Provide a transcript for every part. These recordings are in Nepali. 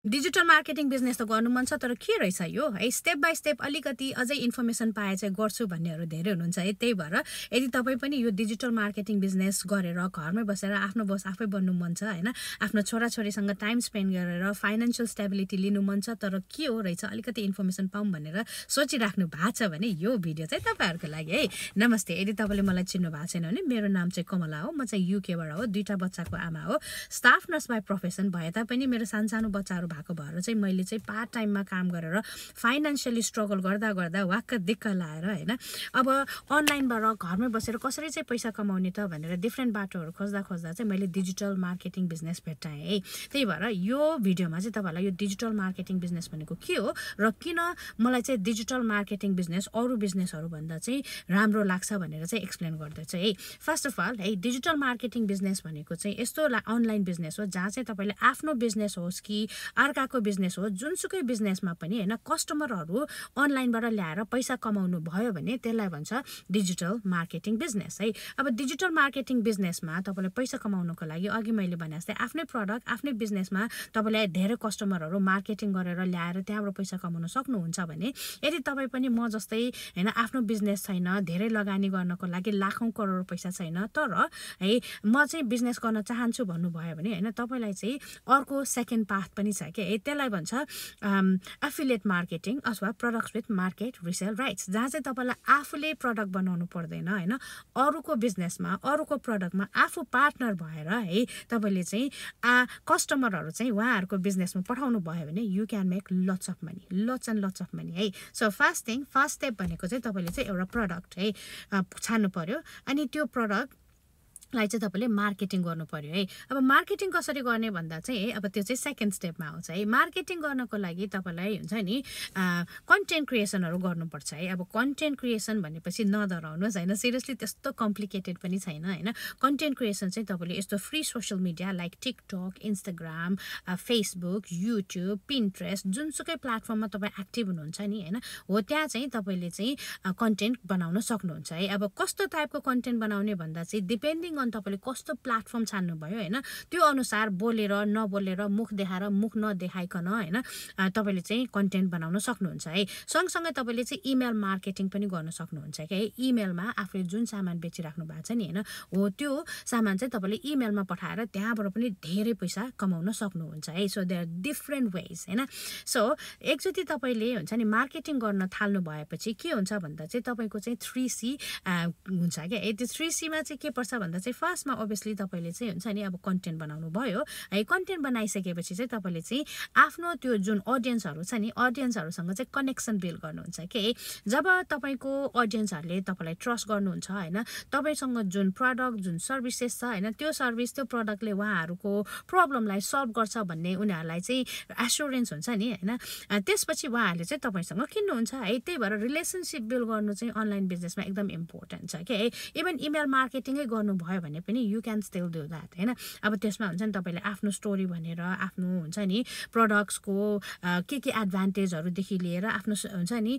डिजिटल मार्केटिङ बिजनेस त गर्नु मन छ तर के रहेछ यो है स्टेप बाई स्टेप अलिकति अझै इन्फर्मेसन पाए चाहिँ गर्छु भन्नेहरू धेरै हुनुहुन्छ है त्यही भएर यदि तपाईँ पनि यो डिजिटल मार्केटिङ बिजनेस गरेर घरमै बसेर आफ्नो बस आफै बन्नु मन छ होइन आफ्नो छोराछोरीसँग टाइम स्पेन्ड गरेर फाइनेन्सियल स्टेबिलिटी लिनु मन छ तर के हो रहेछ अलिकति इन्फर्मेसन पाऊँ भनेर सोचिराख्नु भएको छ भने यो भिडियो चाहिँ तपाईँहरूको लागि है नमस्ते यदि तपाईँले मलाई चिन्नु भएको छैन भने मेरो नाम चाहिँ कमला हो म चाहिँ युकेबाट हो 2टा बच्चाको आमा हो स्टाफ नर्स बाई प्रोफेसन भए तापनि मेरो सानो बच्चाहरू भएको भएर चाहिँ मैले चाहिँ पार्ट टाइममा काम गरेर फाइनेन्सियली स्ट्रगल गर्दा गर्दा वाक्क दिक्क लाएर होइन अब अनलाइनबाट घरमै बसेर कसरी चाहिँ पैसा कमाउने त भनेर डिफ्रेन्ट बाटोहरू खोज्दा चाहिँ मैले डिजिटल मार्केटिङ बिजनेस भेट्टाएँ है त्यही भएर यो भिडियोमा चाहिँ तपाईँलाई यो डिजिटल मार्केटिङ बिजनेस भनेको के हो र किन मलाई चाहिँ डिजिटल मार्केटिङ बिजनेस अरू बिजनेसहरू भन्दा चाहिँ राम्रो लाग्छ भनेर चाहिँ एक्सप्लेन गर्दैछु है फर्स्ट अफ अल है डिजिटल मार्केटिङ बिजनेस भनेको चाहिँ यस्तो अनलाइन बिजनेस हो जहाँ चाहिँ तपाईँले आफ्नो बिजनेस होस् कि अर्काको बिजनेस हो जुनसुकै बिजनेसमा पनि होइन कस्टमरहरू अनलाइनबाट ल्याएर पैसा कमाउनु भयो भने त्यसलाई भन्छ डिजिटल मार्केटिङ बिजनेस है अब डिजिटल मार्केटिङ बिजनेसमा तपाईँले पैसा कमाउनको लागि अघि मैले भने जस्तै आफ्नै प्रडक्ट आफ्नै बिजनेसमा तपाईँले धेरै कस्टमरहरू मार्केटिङ गरेर ल्याएर त्यहाँबाट पैसा कमाउन सक्नुहुन्छ भने यदि तपाईँ पनि म जस्तै होइन आफ्नो बिजनेस छैन धेरै लगानी गर्नको लागि लाखौँ करोड पैसा छैन तर है म चाहिँ बिजनेस गर्न चाहन्छु भन्नुभयो भने होइन तपाईँलाई चाहिँ अर्को सेकेन्ड पाथ पनि छ के है त्यसलाई भन्छ एफिलिएट मार्केटिङ अथवा products with market resale rights जहाँ चाहिँ तपाईँलाई आफूले प्रडक्ट बनाउनु पर्दैन होइन अरूको बिजनेसमा अरूको प्रडक्टमा आफू पार्टनर भएर है तपाईँले चाहिँ कस्टमरहरू चाहिँ उहाँहरूको बिजनेसमा पठाउनु भयो भने you can make lots of money है सो फर्स्ट स्टेप भनेको चाहिँ तपाईँले चाहिँ एउटा प्रडक्ट है छान्नु पर्यो अनि त्यो प्रडक्ट लाई चाहिँ तपाईँले मार्केटिङ गर्नु पर्यो है अब मार्केटिङ कसरी गर्ने भन्दा चाहिँ अब त्यो चाहिँ सेकेन्ड स्टेपमा आउँछ है मार्केटिङ गर्नको लागि तपाईँलाई हुन्छ नि कन्टेन्ट क्रिएसनहरू गर्नुपर्छ है अब कन्टेन्ट क्रिएसन भनेपछि नडराउनुहोस् होइन सिरियसली त्यस्तो कम्प्लिकेटेड पनि छैन होइन कन्टेन्ट क्रिएसन चाहिँ तपाईँले यस्तो free social media like TikTok Instagram Facebook YouTube Pinterest जुनसुकै प्लेटफर्ममा तपाईँ एक्टिभ हुनुहुन्छ नि होइन हो त्यहाँ चाहिँ तपाईँले चाहिँ कन्टेन्ट बनाउन सक्नुहुन्छ है अब कस्तो टाइपको कन्टेन्ट बनाउने भन्दा चाहिँ डिपेन्डिङ तपाईँले कस्तो प्लेटफर्म छान्नुभयो होइन त्यो अनुसार बोलेर नबोलेर मुख देखाएर मुख नदेखाइकन होइन तपाईँले चाहिँ कन्टेन्ट बनाउन सक्नुहुन्छ है सँगसँगै तपाईँले चाहिँ इमेल मार्केटिङ पनि गर्न सक्नुहुन्छ कि है इमेलमा आफूले जुन सामान बेचिराख्नु भएको छ नि होइन हो त्यो सामान चाहिँ तपाईँले इमेलमा पठाएर त्यहाँबाट पनि धेरै पैसा कमाउन सक्नुहुन्छ है so they are different ways होइन सो एकचोटि तपाईँले हुन्छ नि मार्केटिङ गर्न थाल्नु भएपछि के हुन्छ भन्दा चाहिँ तपाईँको चाहिँ 3C हुन्छ क्या त्यो 3Cमा चाहिँ के पर्छ भन्दा चाहिँ फर्स्टमा अभियसली तपाईँले चाहिँ हुन्छ नि अब कन्टेन्ट बनाउनु भयो है कन्टेन्ट बनाइसकेपछि चाहिँ तपाईँले चाहिँ आफ्नो त्यो जुन अडियन्सहरू छ नि अडियन्सहरूसँग चाहिँ कनेक्सन बिल्ड गर्नुहुन्छ के जब तपाईँको अडियन्सहरूले तपाईँलाई ट्रस्ट गर्नुहुन्छ होइन तपाईँसँग जुन प्रडक्ट जुन सर्भिसेस छ होइन त्यो सर्भिस त्यो प्रडक्टले उहाँहरूको प्रब्लमलाई सल्भ गर्छ भन्ने उनीहरूलाई चाहिँ एस्योरेन्स हुन्छ नि होइन त्यसपछि उहाँहरूले चाहिँ तपाईँसँग किन्नुहुन्छ है त्यही भएर रिलेसनसिप बिल्ड गर्नु चाहिँ अनलाइन बिजनेसमा एकदम इम्पोर्टेन्ट छ के है इभन इमेल मार्केटिङै गर्नुभयो भने पनि you can still do that होइन अब त्यसमा हुन्छ नि तपाईँले आफ्नो स्टोरी भनेर आफ्नो हुन्छ नि प्रडक्ट्सको के एडभान्टेजहरूदेखि लिएर आफ्नो हुन्छ नि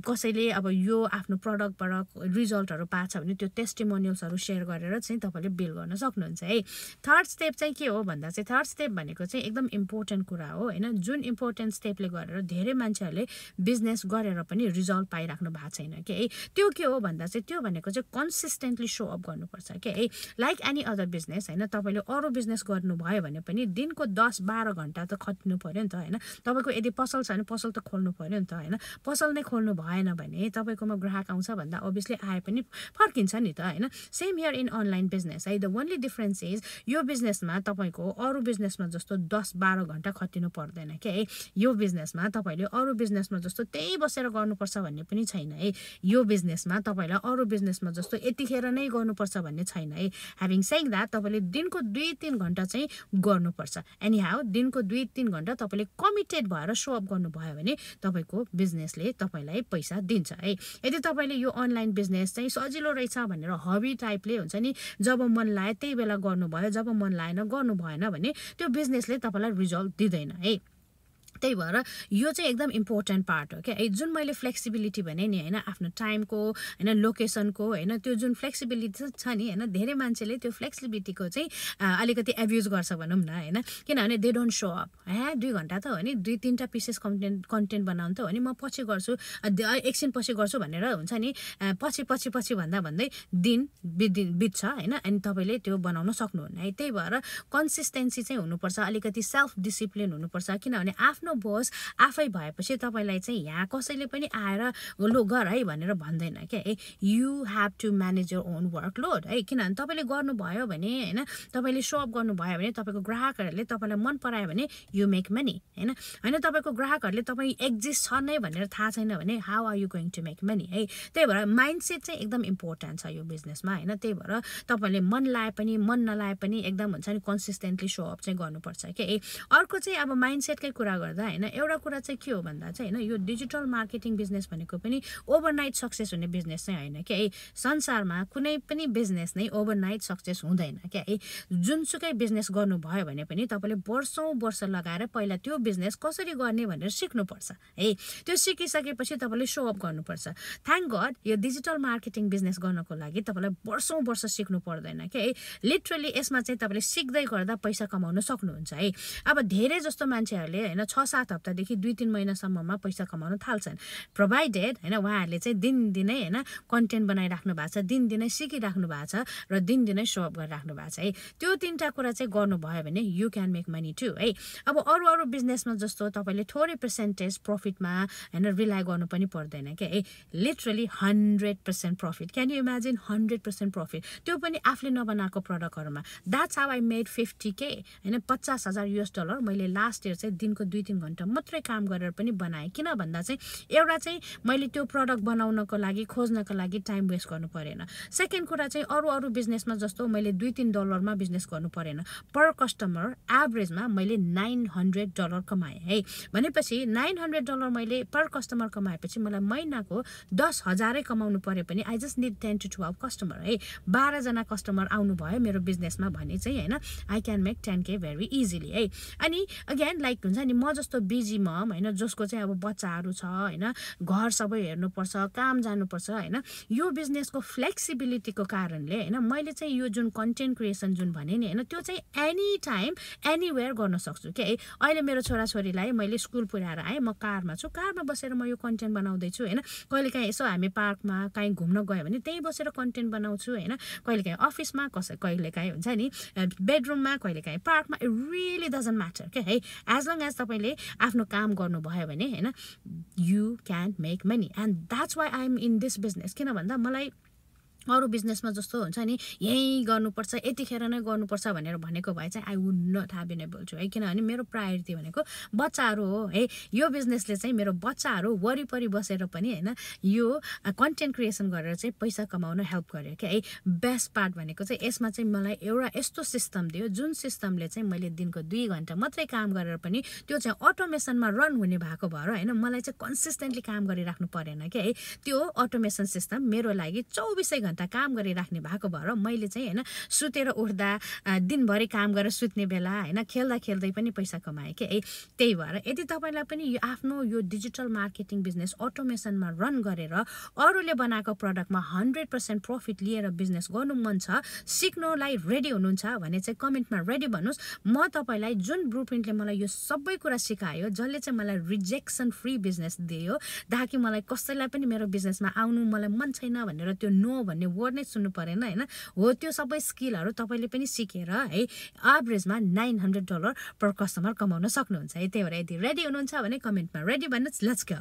कसैले अब यो आफ्नो प्रडक्टबाट रिजल्टहरू पाएको छ भने त्यो टेस्टिमोनियल्सहरू सेयर गरेर चाहिँ तपाईँले बिल्ड गर्न सक्नुहुन्छ है थर्ड स्टेप चाहिँ के हो भन्दा चाहिँ थर्ड स्टेप भनेको चाहिँ एकदम इम्पोर्टेन्ट कुरा हो होइन जुन इम्पोर्टेन्ट स्टेपले गरेर धेरै मान्छेहरूले बिजनेस गरेर पनि रिजल्ट पाइराख्नु भएको छैन कि है त्यो के हो भन्दा चाहिँ त्यो भनेको चाहिँ कन्सिस्टेन्टली सो अप गर्नुपर्छ क्या है लाइक एनी अदर बिजनेस होइन तपाईँले अरू बिजनेस गर्नुभयो भने पनि दिनको 10-12 घन्टा त खट्नु पऱ्यो नि त होइन तपाईँको यदि पसल छ भने पसल त खोल्नु पऱ्यो नि त होइन पसल नै खोल्नु भएन भने तपाईँकोमा ग्राहक आउँछ भन्दा अभियसली आए पनि फर्किन्छ नि त होइन same here in online business है द ओन्ली डिफरेन्स इज यो बिजनेसमा तपाईँको अरू बिजनेसमा जस्तो 10-12 घन्टा खटिनु पर्दैन क्या है यो बिजनेसमा तपाईँले अरू बिजनेसमा जस्तो त्यही बसेर गर्नुपर्छ भन्ने पनि छैन है यो बिजनेसमा तपाईँलाई अरू बिजनेसमा जस्तो यतिखेर नै गर्नुपर्छ भन्ने छैन है ह्याभिङ सेइङ द्याट तपाईँले दिनको 2-3 घन्टा चाहिँ गर्नुपर्छ एनी हाउ दिनको 2-3 घन्टा तपाईँले कमिटेड भएर सो अप गर्नुभयो भने तपाईँको बिजनेसले तपाईँलाई पैसा दिन्छ है यदि तपाईँले यो अनलाइन बिजनेस चाहिँ सजिलो रहेछ भनेर हबी टाइपले हुन्छ नि जब मन लाग्यो त्यही बेला गर्नुभयो जब मन लागेन गर्नु भएन भने त्यो बिजनेसले तपाईँलाई रिजल्ट दिँदैन है त्यही भएर यो चाहिँ एकदम इम्पोर्टेन्ट पार्ट हो क्या जुन मैले फ्लेक्सिबिलिटी भने नि होइन आफ्नो टाइमको होइन लोकेसनको होइन त्यो जुन फ्लेक्सिबिलिटी छ नि होइन धेरै मान्छेले त्यो फ्लेक्सिबिलिटीको चाहिँ अलिकति एब्युज गर्छ भनौँ न होइन किनभने दे डोन्ट सो अप 2 घन्टा त हो नि 2-3टा पिसेस कन्टेन्ट बनाउनु त हो नि म पछि गर्छु एकछिन पछि गर्छु भनेर हुन्छ नि पछि भन्दै दिन बित्छ होइन अनि तपाईँले त्यो बनाउन सक्नुहुन्न है त्यही भएर कन्सिस्टेन्सी चाहिँ हुनुपर्छ अलिकति सेल्फ डिसिप्लिन हुनुपर्छ किनभने आफ्नो बोस आफै भएपछि तपाईँलाई चाहिँ यहाँ कसैले पनि आएर लो गर है भनेर भन्दैन क्या you have to manage your own workload है किनभने तपाईँले गर्नुभयो भने होइन तपाईँले सोअप गर्नुभयो भने तपाईँको ग्राहकहरूले तपाईँलाई मन परायो भने यु मेक मनी होइन तपाईँको ग्राहकहरूले तपाईँ एक्जिस्ट छ नै भनेर थाहा छैन भने how are you going to make money है त्यही भएर माइन्डसेट चाहिँ एकदम इम्पोर्टेन्ट छ यो बिजनेसमा होइन त्यही भएर तपाईँले मन लाए पनि मन नलाए पनि एकदम हुन्छ नि कन्सिस्टेन्टली सोअप चाहिँ गर्नुपर्छ क्या अर्को चाहिँ अब माइन्डसेटकै कुरा गर्दा होइन एउटा कुरा चाहिँ के हो भन्दा चाहिँ होइन यो डिजिटल मार्केटिङ बिजनेस भनेको पनि ओभरनाइट सक्सेस हुने बिजनेस चाहिँ होइन क्या संसारमा कुनै पनि बिजनेस नै ओभरनाइट सक्सेस हुँदैन क्या जुनसुकै बिजनेस गर्नुभयो भने पनि तपाईँले वर्ष लगाएर पहिला त्यो बिजनेस कसरी गर्ने भनेर सिक्नुपर्छ है त्यो सिकिसकेपछि तपाईँले सोअप गर्नुपर्छ थ्याङ्क गड यो डिजिटल मार्केटिङ बिजनेस गर्नको लागि तपाईँलाई वर्ष सिक्नु पर्दैन क्या लिटरली यसमा चाहिँ तपाईँले सिक्दै गर्दा पैसा कमाउन सक्नुहुन्छ है अब धेरै जस्तो मान्छेहरूले होइन 6-7 हप्तादेखि 2-3 महिनासम्ममा पैसा कमाउन थाल्छन् प्रोभाइडेड होइन उहाँहरूले चाहिँ दिनदिनै होइन कन्टेन्ट बनाइराख्नु भएको छ दिनदिनै सिकिराख्नु भएको छ र दिनदिनै सोअप गरिराख्नु भएको छ है त्यो 3टा कुरा चाहिँ गर्नुभयो भने you can make money too है अब अरू बिजनेसमा जस्तो तपाईँले थोरै पर्सेन्टेज प्रफिटमा होइन रिलाइ गर्नु पनि पर्दैन क्या literally 100% profit can you imagine 100% profit त्यो पनि आफूले नबनाएको प्रडक्टहरूमा that's how I made 50K होइन $50,000 मैले लास्ट इयर चाहिँ दिनको 2-3 घन्टा मात्रै काम गरेर पनि बनाएँ किन भन्दा चाहिँ एउटा चाहिँ मैले त्यो प्रडक्ट बनाउनको लागि खोज्नको लागि टाइम वेस्ट गर्नु परेन सेकेन्ड कुरा चाहिँ अरू बिजनेसमा जस्तो मैले $2-3 बिजनेस गर्नु परेन पर कस्टमर एभरेजमा मैले $900 कमाएँ है भनेपछि $900 मैले पर कस्टमर कमाएपछि मलाई महिनाको 10,000 कमाउनु पऱ्यो पनि I just need 10 to 12 customer है 12 जना कस्टमर आउनु भयो मेरो बिजनेसमा भने चाहिँ होइन I can make 10K very easily है अनि अगेन लाइक हुन्छ नि म जस्तो बिजी मम होइन जसको चाहिँ अब बच्चाहरू छ होइन घर सबै हेर्नुपर्छ काम जानुपर्छ होइन यो बिजनेसको फ्लेक्सिबिलिटीको कारणले होइन मैले चाहिँ यो जुन कन्टेन्ट क्रिएसन जुन भने नि होइन त्यो चाहिँ एनी टाइम एनीवेयर गर्न सक्छु क्या अहिले मेरो छोराछोरीलाई मैले स्कुल पुर्याएर आएँ म कारमा छु कारमा बसेर म यो कन्टेन्ट बनाउँदैछु होइन कहिलेकाहीँ यसो हामी पार्कमा काहीँ घुम्न गयो भने त्यहीँ बसेर कन्टेन्ट बनाउँछु होइन कहिलेकाहीँ अफिसमा कहिलेकाहीँ हुन्छ नि बेडरुममा कहिलेकाहीँ पार्कमा इट रियली डजन्ट म्याटर क्या है एज लङ एज तपाईँले आफ्नो काम गर्नुभयो भने होइन you can make money and that's why I am in this business किन भन्दा मलाई अरू बिजनेसमा जस्तो हुन्छ नि यहीँ गर्नुपर्छ यतिखेर नै गर्नुपर्छ भनेर भनेको भए चाहिँ I would not have been able to है किनभने मेरो प्रायोरिटी भनेको बच्चाहरू हो है यो बिजनेसले चाहिँ मेरो बच्चाहरू वरिपरि बसेर पनि होइन यो कन्टेन्ट क्रिएसन गरेर चाहिँ पैसा कमाउन हेल्प गर्यो क्या है बेस्ट पार्ट भनेको चाहिँ यसमा चाहिँ मलाई एउटा यस्तो सिस्टम दियो जुन सिस्टमले चाहिँ मैले दिनको 2 घन्टा मात्रै काम गरेर पनि त्यो चाहिँ अटोमेसनमा रन हुने भएको भएर होइन मलाई चाहिँ कन्सिस्टेन्टली काम गरिराख्नु परेन क्या है त्यो अटोमेसन सिस्टम मेरो लागि 24 घन्टा काम गरिराख्ने भएको भएर मैले चाहिँ होइन सुतेर उठ्दा दिनभरि काम गरेर सुत्ने बेला होइन खेल्दै पनि पैसा कमाएँ कि त्यही भएर यदि तपाईँलाई पनि यो आफ्नो यो डिजिटल मार्केटिङ बिजनेस अटोमेसनमा रन गरेर अरूले बनाएको प्रडक्टमा 100% प्रफिट लिएर बिजनेस गर्नु मन छ सिक्नलाई रेडी हुनुहुन्छ भने चाहिँ कमेन्टमा रेडी भन्नुहोस् म तपाईँलाई जुन ब्लुप्रिन्टले मलाई यो सबै कुरा सिकायो जसले चाहिँ मलाई रिजेक्सन फ्री बिजनेस दियो ताकि मलाई कसैलाई पनि मेरो बिजनेसमा आउनु मलाई मन छैन भनेर त्यो नो भन्ने वर्ड नै सुन्नु परेन हैन हो त्यो सबै स्किलहरु तपाईले पनि सिकेर है एभरेजमा $900 पर कस्टमर कमाउन सक्नुहुन्छ है त्यही भएर यदि रेडी हुनुहुन्छ भने कमेन्टमा रेडी भन्नुस् लेट्स गो